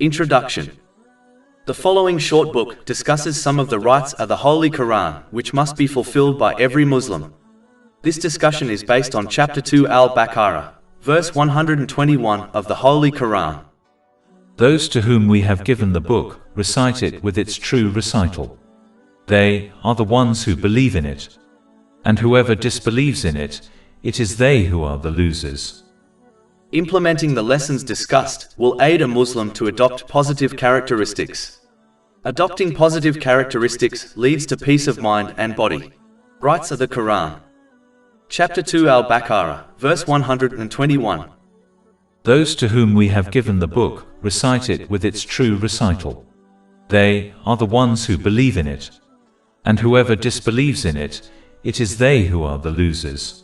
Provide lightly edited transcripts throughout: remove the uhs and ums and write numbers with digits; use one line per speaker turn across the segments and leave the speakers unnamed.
Introduction. The following short book discusses some of the rights of the Holy Quran which must be fulfilled by every Muslim. This discussion is based on Chapter 2 Al-Baqarah, verse 121 of the Holy Quran.
Those to whom we have given the book, recite it with its true recital. They are the ones who believe in it. And whoever disbelieves in it, it is they who are the losers.
Implementing the lessons discussed will aid a Muslim to adopt positive characteristics. Adopting positive characteristics leads to peace of mind and body. Rights of the Quran. Chapter 2 Al-Baqarah, verse 121.
Those to whom we have given the book, recite it with its true recital. They are the ones who believe in it. And whoever disbelieves in it, it is they who are the losers.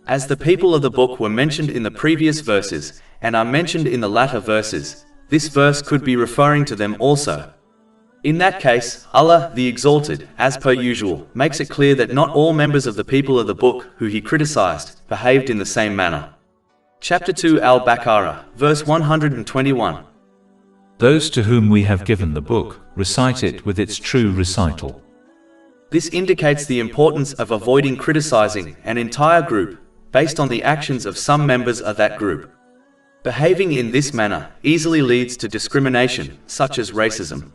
As the people of the book were mentioned in the previous verses, and are mentioned in the latter verses, this verse could be referring to them also. In that case, Allah, the Exalted, as per usual, makes it clear that not all members of the people of the book who he criticized, behaved in the same manner. Chapter 2 Al-Baqarah, verse 121.
Those to whom we have given the book, recite it with its true recital.
This indicates the importance of avoiding criticizing an entire group based on the actions of some members of that group. Behaving in this manner easily leads to discrimination, such as racism.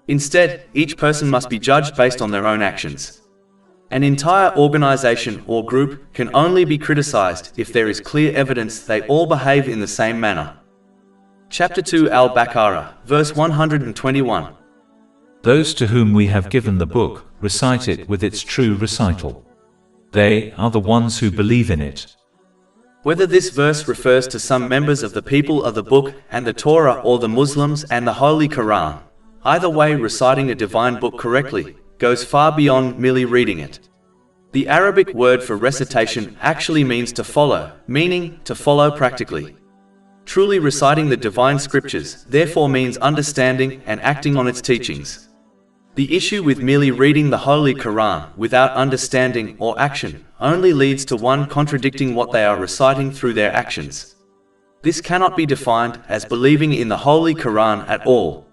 Instead, each person must be judged based on their own actions. An entire organization or group can only be criticized if there is clear evidence they all behave in the same manner. Chapter 2 Al-Baqarah, verse 121.
Those to whom we have given the book, recite it with its true recital. They are the ones who believe in it.
Whether this verse refers to some members of the people of the book and the Torah or the Muslims and the Holy Quran, either way, reciting a divine book correctly goes far beyond merely reading it. The Arabic word for recitation actually means to follow, meaning to follow practically. Truly reciting the divine scriptures therefore means understanding and acting on its teachings. The issue with merely reading the Holy Quran without understanding or action only leads to one contradicting what they are reciting through their actions. This cannot be defined as believing in the Holy Quran at all.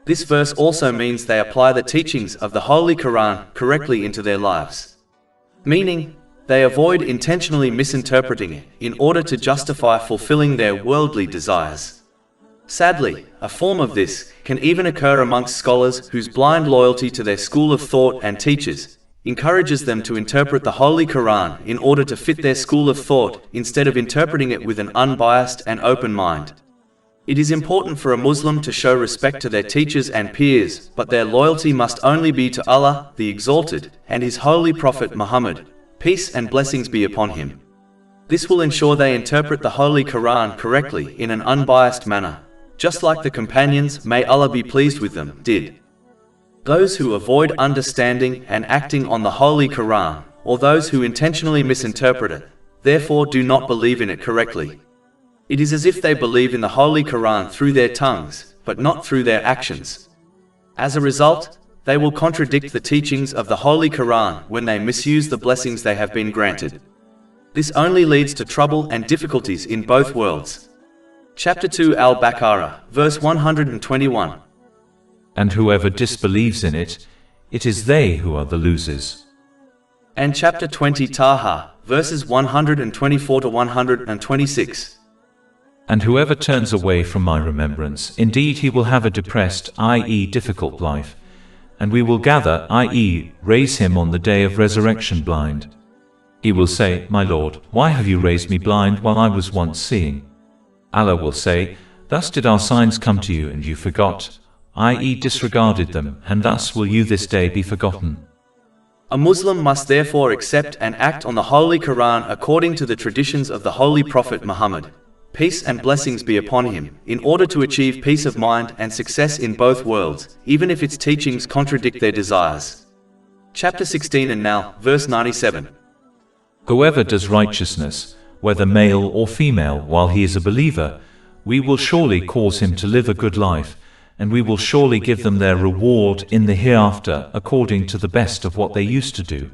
This verse also means they apply the teachings of the Holy Quran correctly into their lives. Meaning, they avoid intentionally misinterpreting it in order to justify fulfilling their worldly desires. Sadly, a form of this can even occur amongst scholars whose blind loyalty to their school of thought and teachers encourages them to interpret the Holy Quran in order to fit their school of thought instead of interpreting it with an unbiased and open mind. It is important for a Muslim to show respect to their teachers and peers, but their loyalty must only be to Allah, the Exalted, and His Holy Prophet Muhammad, peace and blessings be upon him. This will ensure they interpret the Holy Quran correctly in an unbiased manner, just like the companions, may Allah be pleased with them, did. Those who avoid understanding and acting on the Holy Quran, or those who intentionally misinterpret it, therefore do not believe in it correctly. It is as if they believe in the Holy Quran through their tongues, but not through their actions. As a result, they will contradict the teachings of the Holy Quran when they misuse the blessings they have been granted. This only leads to trouble and difficulties in both worlds. Chapter 2 Al-Baqarah, verse 121.
And whoever disbelieves in it, it is they who are the losers.
And chapter 20 Taha, verses 124 to 126.
And whoever turns away from my remembrance, indeed he will have a depressed, i.e. difficult life, and we will gather, i.e. raise him on the day of resurrection blind. He will say, My Lord, why have you raised me blind while I was once seeing? Allah will say, Thus did our signs come to you and you forgot, i.e. disregarded them, and thus will you this day be forgotten.
A Muslim must therefore accept and act on the Holy Quran according to the traditions of the Holy Prophet Muhammad, peace and blessings be upon him, in order to achieve peace of mind and success in both worlds, even if its teachings contradict their desires. Chapter 16 and now, verse 97.
Whoever does righteousness, whether male or female, while he is a believer, we will surely cause him to live a good life, and we will surely give them their reward in the hereafter according to the best of what they used to do.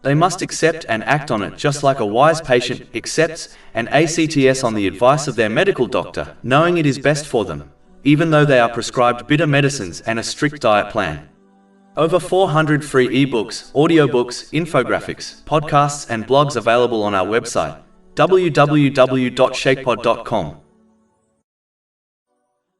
They must accept and act on it just like a wise patient accepts and acts on the advice of their medical doctor, knowing it is best for them, even though they are prescribed bitter medicines and a strict diet plan. Over 400 free ebooks, audiobooks, infographics, podcasts and blogs available on our website, www.shakepod.com.